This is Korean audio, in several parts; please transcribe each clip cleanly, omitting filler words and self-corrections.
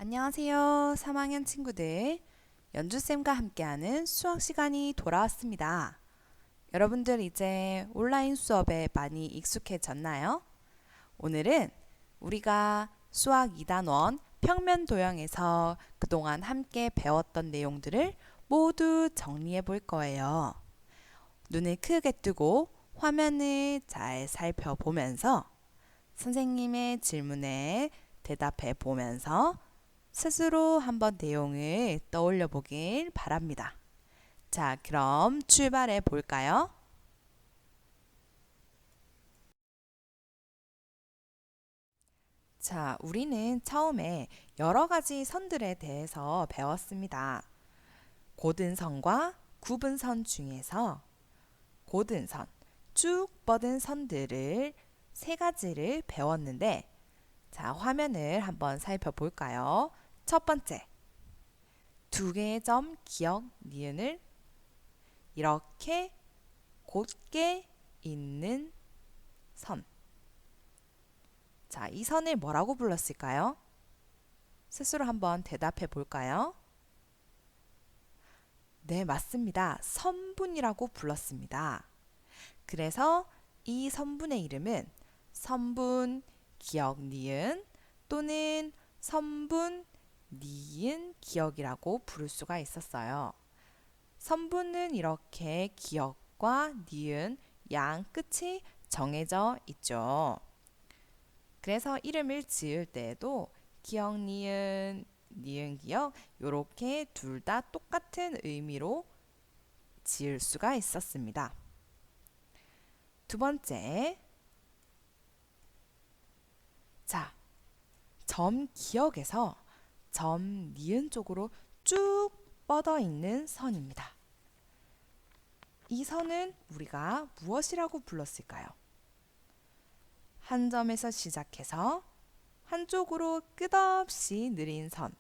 안녕하세요. 3학년 친구들. 연주쌤과 함께하는 수학 시간이 돌아왔습니다. 여러분들 이제 온라인 수업에 많이 익숙해졌나요? 오늘은 우리가 수학 2단원 평면 도형에서 그동안 함께 배웠던 내용들을 모두 정리해 볼 거예요. 눈을 크게 뜨고 화면을 잘 살펴보면서 선생님의 질문에 대답해 보면서 스스로 한번 내용을 떠올려 보길 바랍니다. 자, 그럼 출발해 볼까요? 자, 우리는 처음에 여러 가지 선들에 대해서 배웠습니다. 고든선과 굽은선 중에서 고든선, 쭉 뻗은 선들을 세 가지를 배웠는데, 자, 화면을 한번 살펴볼까요? 첫 번째, 두 개의 점 기억 니은을 이렇게 곧게 있는 선. 자, 이 선을 뭐라고 불렀을까요? 스스로 한번 대답해 볼까요? 네, 맞습니다. 선분이라고 불렀습니다. 그래서 이 선분의 이름은 선분 기억 니은 또는 선분 니은 기억이라고 부를 수가 있었어요. 선분은 이렇게 기억과 니은 양 끝이 정해져 있죠. 그래서 이름을 지을 때에도 기억, 니은, 니은, 기억 이렇게 둘 다 똑같은 의미로 지을 수가 있었습니다. 두 번째, 자, 점 기억에서 점 니은 쪽으로 쭉 뻗어 있는 선입니다. 이 선은 우리가 무엇이라고 불렀을까요? 한 점에서 시작해서 한쪽으로 끝없이 느린 선.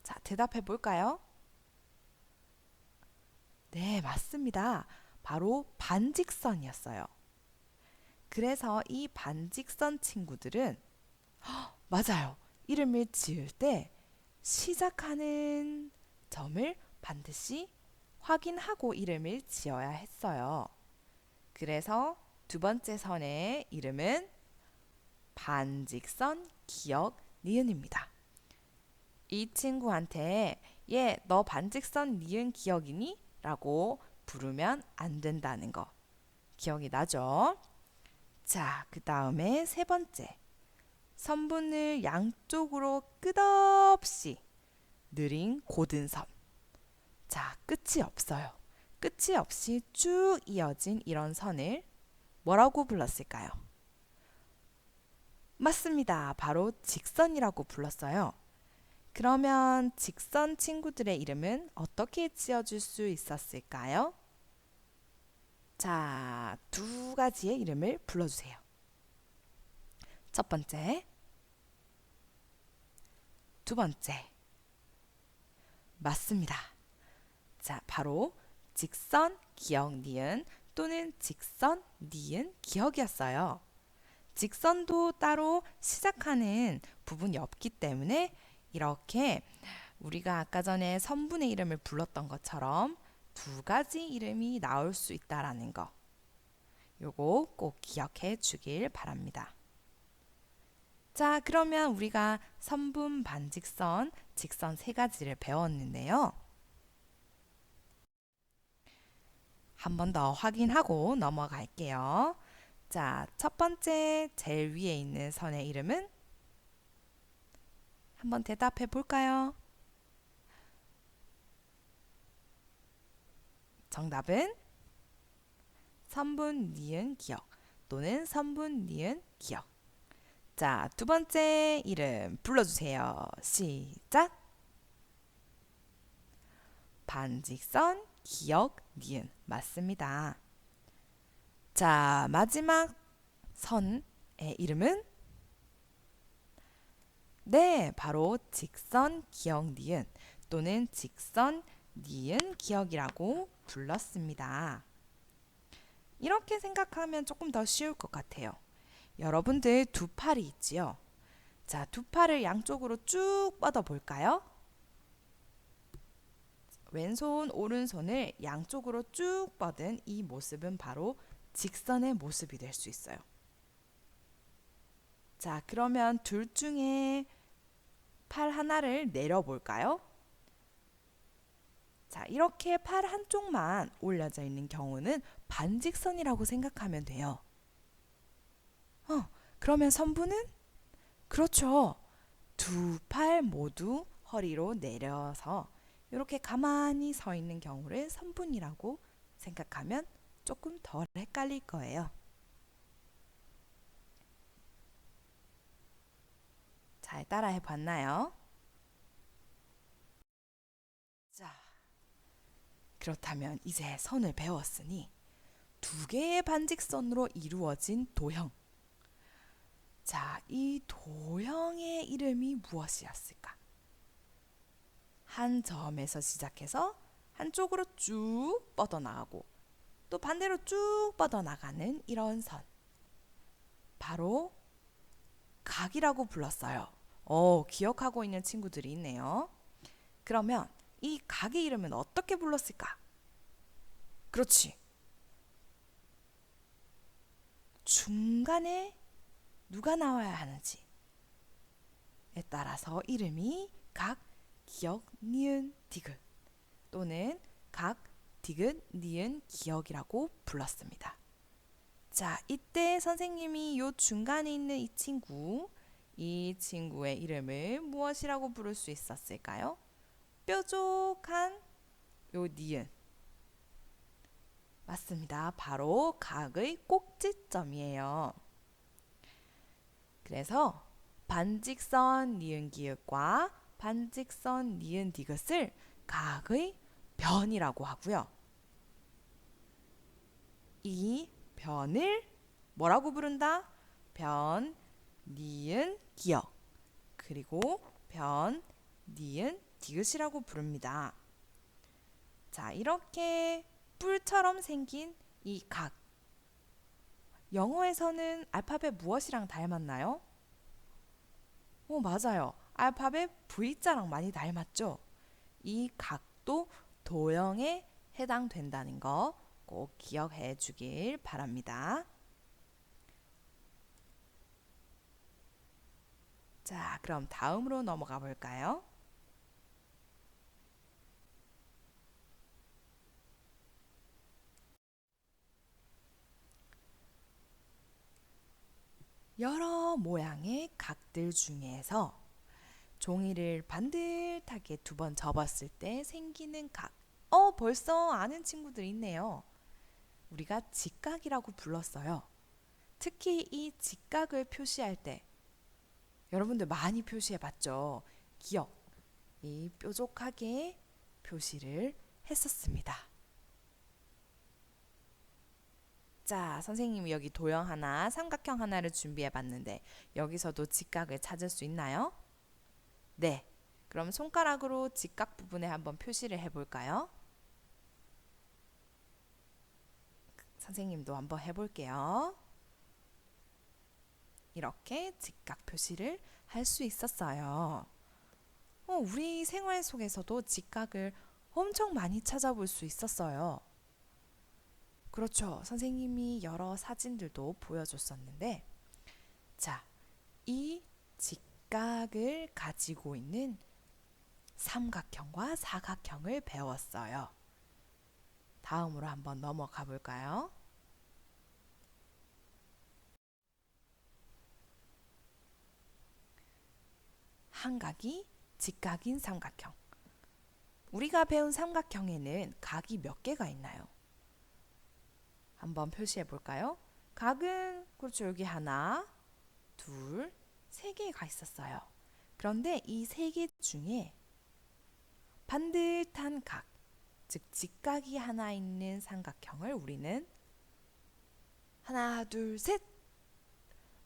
자, 대답해 볼까요? 네, 맞습니다. 바로 반직선이었어요. 그래서 이 반직선 친구들은 맞아요. 이름을 지을 때 시작하는 점을 반드시 확인하고 이름을 지어야 했어요. 그래서 두 번째 선의 이름은 반직선 기억 니은입니다. 이 친구한테 얘, 너 반직선 니은 기억이니? 라고 부르면 안 된다는 거 기억이 나죠? 자, 그 다음에 세 번째. 선분을 양쪽으로 끝없이 느린 고든선. 자, 끝이 없어요. 끝이 없이 쭉 이어진 이런 선을 뭐라고 불렀을까요? 맞습니다. 바로 직선이라고 불렀어요. 그러면 직선 친구들의 이름은 어떻게 지어줄 수 있었을까요? 자, 두 가지의 이름을 불러주세요. 첫 번째, 두 번째. 맞습니다. 자, 바로 직선, 기억, 니은 또는 직선, 니은, 기억이었어요. 직선도 따로 시작하는 부분이 없기 때문에 이렇게 우리가 아까 전에 선분의 이름을 불렀던 것처럼 두 가지 이름이 나올 수 있다라는 거. 요거 꼭 기억해 주길 바랍니다. 자, 그러면 우리가 선분, 반직선, 직선 세 가지를 배웠는데요. 한 번 더 확인하고 넘어갈게요. 자, 첫 번째 제일 위에 있는 선의 이름은 한번 대답해 볼까요? 정답은 선분, 니은, 기억 또는 선분, 니은, 기억. 자, 두 번째 이름 불러주세요. 시작! 반직선, 기억, 니은. 맞습니다. 자, 마지막 선의 이름은 네, 바로 직선, 기억, 니은 또는 직선, 니은, 기억이라고 불렀습니다. 이렇게 생각하면 조금 더 쉬울 것 같아요. 여러분들 두 팔이 있지요? 자, 두 팔을 양쪽으로 쭉 뻗어 볼까요? 왼손, 오른손을 양쪽으로 쭉 뻗은 이 모습은 바로 직선의 모습이 될 수 있어요. 자, 그러면 둘 중에 팔 하나를 내려볼까요? 자, 이렇게 팔 한쪽만 올려져 있는 경우는 반직선이라고 생각하면 돼요. 그러면 선분은? 그렇죠. 두 팔 모두 허리로 내려서 이렇게 가만히 서 있는 경우를 선분이라고 생각하면 조금 덜 헷갈릴 거예요. 잘 따라해 봤나요? 자, 그렇다면 이제 선을 배웠으니 두 개의 반직선으로 이루어진 도형. 자, 이 도형의 이름이 무엇이었을까? 한 점에서 시작해서 한쪽으로 쭉 뻗어나가고 또 반대로 쭉 뻗어나가는 이런 선. 바로 각이라고 불렀어요. 기억하고 있는 친구들이 있네요. 그러면 이 각의 이름은 어떻게 불렀을까? 그렇지. 중간에 누가 나와야 하는지에 따라서 이름이 각, 기역, 니은, 디귿 또는 각, 디귿, 니은, 기역이라고 불렀습니다. 자, 이때 선생님이 요 중간에 있는 이 친구의 이름을 무엇이라고 부를 수 있었을까요? 뾰족한 요 니은. 맞습니다. 바로 각의 꼭지점이에요. 그래서 반직선 니은 기역과 반직선 니은 디귿을 각의 변이라고 하고요. 이 변을 뭐라고 부른다? 변, 니은, 기역 그리고 변, 니은, 디귿이라고 부릅니다. 자, 이렇게 뿔처럼 생긴 이 각. 영어에서는 알파벳 무엇이랑 닮았나요? 맞아요. 알파벳 V자랑 많이 닮았죠? 이 각도 도형에 해당된다는 거 꼭 기억해 주길 바랍니다. 자, 그럼 다음으로 넘어가 볼까요? 여러 모양의 각들 중에서 종이를 반듯하게 두 번 접었을 때 생기는 각. 벌써 아는 친구들 있네요. 우리가 직각이라고 불렀어요. 특히 이 직각을 표시할 때 여러분들 많이 표시해 봤죠? 기억, 이 뾰족하게 표시를 했었습니다. 자, 선생님이 여기 도형 하나, 삼각형 하나를 준비해 봤는데 여기서도 직각을 찾을 수 있나요? 네. 그럼 손가락으로 직각 부분에 한번 표시를 해볼까요? 선생님도 한번 해볼게요. 이렇게 직각 표시를 할 수 있었어요. 우리 생활 속에서도 직각을 엄청 많이 찾아볼 수 있었어요. 그렇죠. 선생님이 여러 사진들도 보여줬었는데, 자, 이 직각을 가지고 있는 삼각형과 사각형을 배웠어요. 다음으로 한번 넘어가 볼까요? 한각이 직각인 삼각형. 우리가 배운 삼각형에는 각이 몇 개가 있나요? 한번 표시해 볼까요? 각은 그렇죠. 여기 하나, 둘, 세 개가 있었어요. 그런데 이 세 개 중에 반듯한 각, 즉 직각이 하나 있는 삼각형을 우리는 하나, 둘, 셋!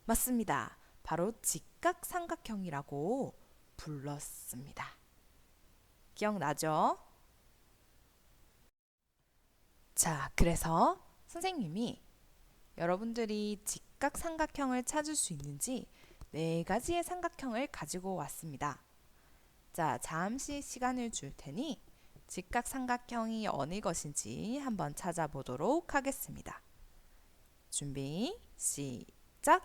맞습니다. 바로 직각삼각형이라고 불렀습니다. 기억나죠? 자, 그래서 선생님이 여러분들이 직각삼각형을 찾을 수 있는지 네 가지의 삼각형을 가지고 왔습니다. 자, 잠시 시간을 줄 테니 직각 삼각형이 어느 것인지 한번 찾아보도록 하겠습니다. 준비, 시작!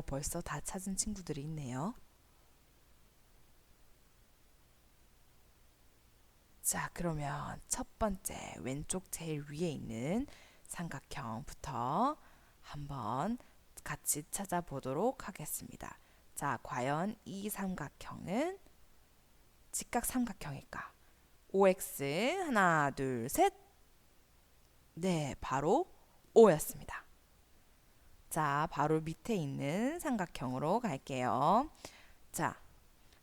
벌써 다 찾은 친구들이 있네요. 자, 그러면 첫 번째 왼쪽 제일 위에 있는 삼각형부터 한번 같이 찾아보도록 하겠습니다. 자, 과연 이 삼각형은 직각 삼각형일까? OX 하나, 둘, 셋. 네, 바로 O였습니다. 자, 바로 밑에 있는 삼각형으로 갈게요. 자,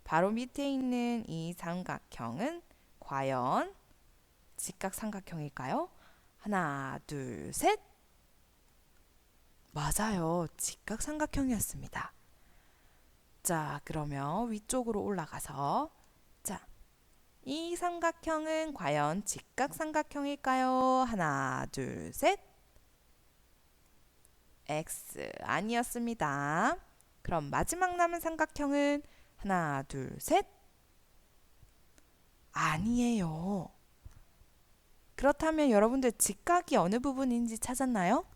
바로 밑에 있는 이 삼각형은 과연 직각 삼각형일까요? 하나, 둘, 셋. 맞아요. 직각 삼각형이었습니다. 자, 그러면 위쪽으로 올라가서 자, 이 삼각형은 과연 직각 삼각형일까요? 하나, 둘, 셋. X 아니었습니다. 그럼 마지막 남은 삼각형은 하나, 둘, 셋. 아니에요. 그렇다면 여러분들 직각이 어느 부분인지 찾았나요?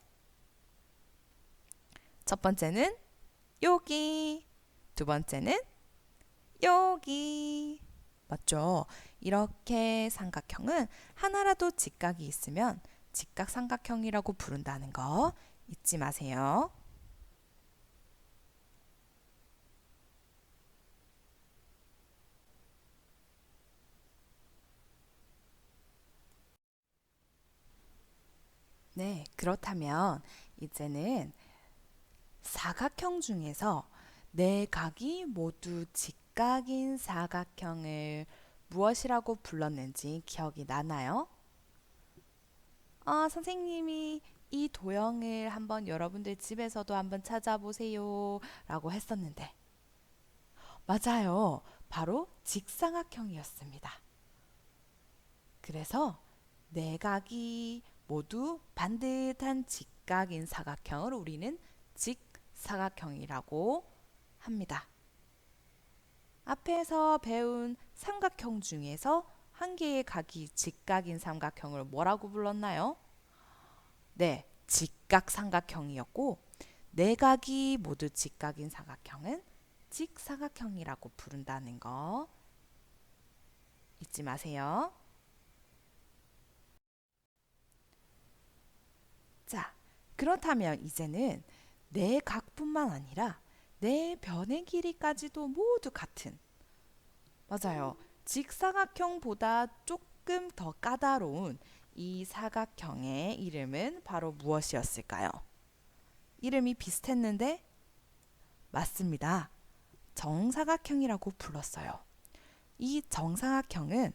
첫 번째는 여기, 두 번째는 여기. 맞죠? 이렇게 삼각형은 하나라도 직각이 있으면 직각 삼각형이라고 부른다는 거 잊지 마세요. 네, 그렇다면 이제는 사각형 중에서 네 각이 모두 직각인 사각형을 무엇이라고 불렀는지 기억이 나나요? 선생님이 이 도형을 한번 여러분들 집에서도 한번 찾아보세요 라고 했었는데 맞아요. 바로 직사각형이었습니다. 그래서 네 각이 모두 반듯한 직각인 사각형을 우리는 직사각형이라고 합니다. 앞에서 배운 삼각형 중에서 한 개의 각이 직각인 삼각형을 뭐라고 불렀나요? 네, 직각삼각형이었고 네 각이 모두 직각인 사각형은 직사각형이라고 부른다는 거 잊지 마세요. 자, 그렇다면 이제는 네 각뿐만 아니라 네 변의 길이까지도 모두 같은 맞아요. 직사각형보다 조금 더 까다로운 이 사각형의 이름은 바로 무엇이었을까요? 이름이 비슷했는데 맞습니다. 정사각형이라고 불렀어요. 이 정사각형은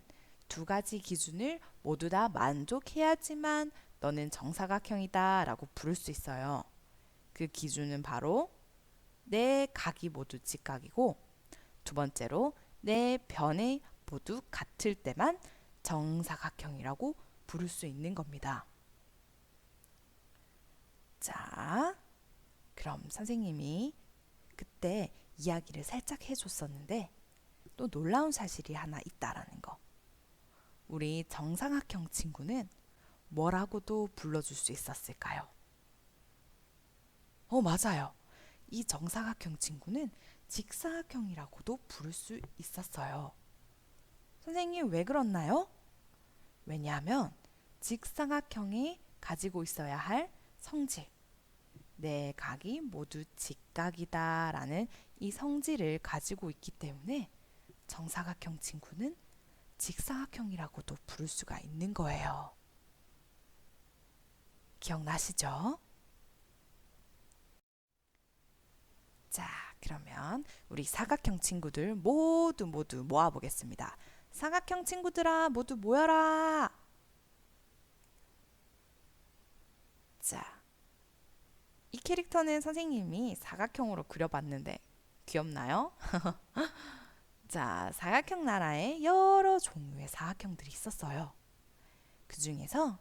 두 가지 기준을 모두 다 만족해야지만 너는 정사각형이다 라고 부를 수 있어요. 그 기준은 바로 네 각이 모두 직각이고 두 번째로 네 변이 모두 같을 때만 정사각형이라고 부를 수 있는 겁니다. 자, 그럼 선생님이 그때 이야기를 살짝 해줬었는데 또 놀라운 사실이 하나 있다라는 거. 우리 정사각형 친구는 뭐라고도 불러줄 수 있었을까요? 맞아요. 이 정사각형 친구는 직사각형이라고도 부를 수 있었어요. 선생님 왜 그렇나요? 왜냐하면 직사각형이 가지고 있어야 할 성질, 네 각이 모두 직각이다 라는 이 성질을 가지고 있기 때문에 정사각형 친구는 직사각형이라고도 부를 수가 있는 거예요. 기억나시죠? 자, 그러면 우리 사각형 친구들 모두 모아보겠습니다. 사각형 친구들아 모두 모여라. 자, 이 캐릭터는 선생님이 사각형으로 그려봤는데 귀엽나요? 자, 사각형 나라에 여러 종류의 사각형들이 있었어요. 그 중에서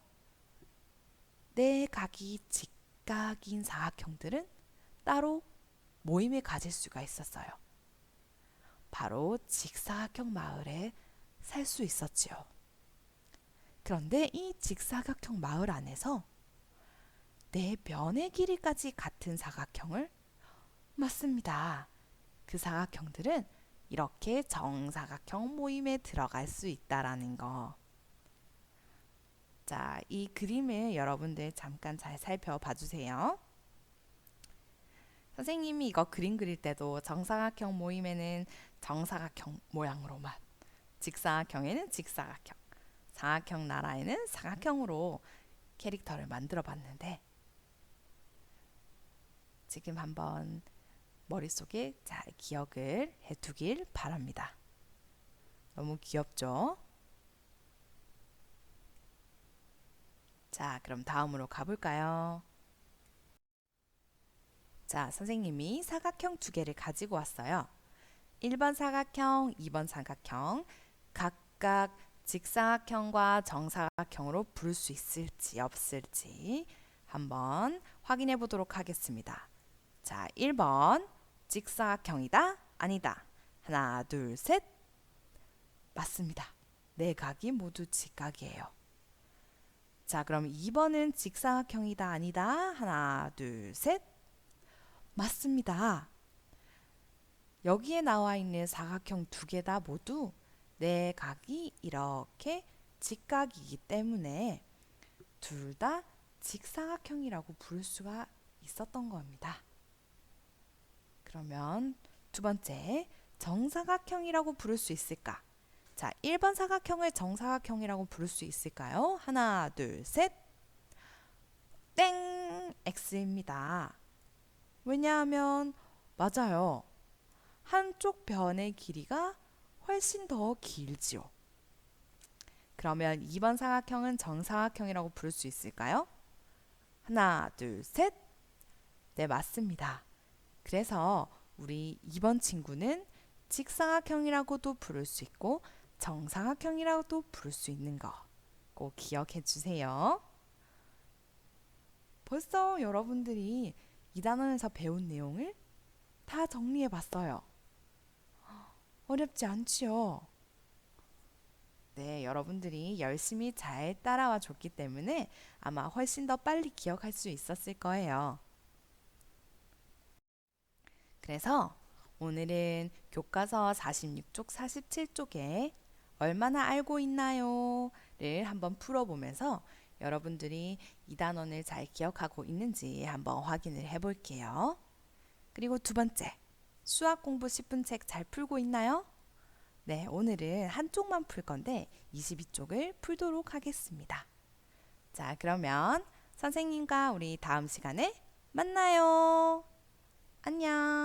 내 각이 직각인 사각형들은 따로 모임을 가질 수가 있었어요. 바로 직사각형 마을에 살 수 있었지요. 그런데 이 직사각형 마을 안에서 네 변의 길이까지 같은 사각형을 맞습니다. 그 사각형들은 이렇게 정사각형 모임에 들어갈 수 있다라는 거. 자, 이 그림을 여러분들 잠깐 잘 살펴봐 주세요. 선생님이 이거 그림 그릴 때도 정사각형 모임에는 정사각형 모양으로만, 직사각형에는 직사각형, 사각형 나라에는 사각형으로 캐릭터를 만들어 봤는데 지금 한번 머릿속에 잘 기억을 해두길 바랍니다. 너무 귀엽죠? 자, 그럼 다음으로 가볼까요? 자, 선생님이 사각형 두 개를 가지고 왔어요. 1번 사각형, 2번 사각형 각각 직사각형과 정사각형으로 부를 수 있을지 없을지 한번 확인해 보도록 하겠습니다. 자, 1번 직사각형이다? 아니다. 하나, 둘, 셋. 맞습니다. 네 각이 모두 직각이에요. 자, 그럼 2번은 직사각형이다? 아니다. 하나, 둘, 셋. 맞습니다. 여기에 나와 있는 사각형 두 개 다 모두 네 각이 이렇게 직각이기 때문에 둘 다 직사각형이라고 부를 수가 있었던 겁니다. 그러면 두 번째, 정사각형이라고 부를 수 있을까? 자, 1번 사각형을 정사각형이라고 부를 수 있을까요? 하나, 둘, 셋. 땡! X입니다. 왜냐하면 맞아요. 한쪽 변의 길이가 훨씬 더 길지요. 그러면 2번 사각형은 정사각형이라고 부를 수 있을까요? 하나, 둘, 셋. 네, 맞습니다. 그래서 우리 2번 친구는 직사각형이라고도 부를 수 있고 정사각형이라고도 부를 수 있는 거 꼭 기억해 주세요. 벌써 여러분들이 2단원에서 배운 내용을 다 정리해 봤어요. 어렵지 않지요? 네, 여러분들이 열심히 잘 따라와 줬기 때문에 아마 훨씬 더 빨리 기억할 수 있었을 거예요. 그래서 오늘은 교과서 46쪽, 47쪽에 얼마나 알고 있나요?를 한번 풀어보면서 여러분들이 이 단원을 잘 기억하고 있는지 한번 확인을 해볼게요. 그리고 두 번째, 수학 공부 10분 책 잘 풀고 있나요? 네, 오늘은 한쪽만 풀 건데 22쪽을 풀도록 하겠습니다. 자, 그러면 선생님과 우리 다음 시간에 만나요. 안녕.